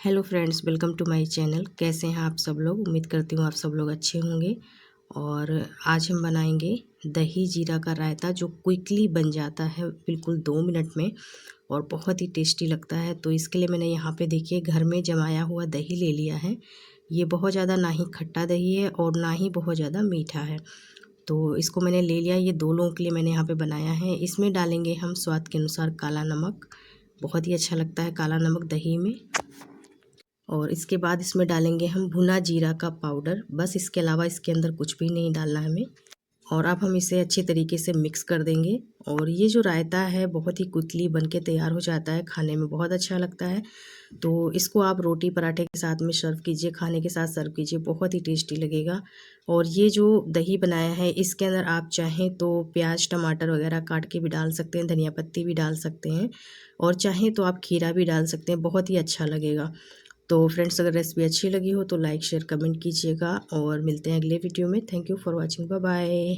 Hello friends, welcome to my channel. कैसे हैं आप सब लोग? उम्मीद करती हूँ आप सब लोग अच्छे होंगे। और आज हम बनाएंगे दही जीरा का रायता, जो क्विकली बन जाता है बिल्कुल 2 मिनट में और बहुत ही टेस्टी लगता है। तो इसके लिए मैंने यहाँ पे देखिए घर में जमाया हुआ दही ले लिया है। ये बहुत ज़्यादा ना ही खट्टा दही है और ना ही बहुत ज़्यादा मीठा है। तो इसको मैंने ले लिया। ये 2 लोगों के लिए मैंने यहाँ पे बनाया है। इसमें डालेंगे हम स्वाद के अनुसार काला नमक। बहुत ही अच्छा लगता है काला नमक दही में। और इसके बाद इसमें डालेंगे हम भुना जीरा का पाउडर। बस इसके अलावा इसके अंदर कुछ भी नहीं डालना है हमें। और अब हम इसे अच्छी तरीके से मिक्स कर देंगे। और ये जो रायता है बहुत ही क्विकली बन के तैयार हो जाता है, खाने में बहुत अच्छा लगता है। तो इसको आप रोटी पराठे के साथ में सर्व कीजिए, खाने के साथ सर्व कीजिए, बहुत ही टेस्टी लगेगा। और ये जो दही बनाया है इसके अंदर आप चाहें तो प्याज टमाटर वगैरह काट के भी डाल सकते हैं, धनिया पत्ती भी डाल सकते हैं, और चाहें तो आप खीरा भी डाल सकते हैं, बहुत ही अच्छा लगेगा। तो फ्रेंड्स, अगर रेसिपी अच्छी लगी हो तो लाइक शेयर कमेंट कीजिएगा और मिलते हैं अगले वीडियो में। Thank you for watching. Bye bye.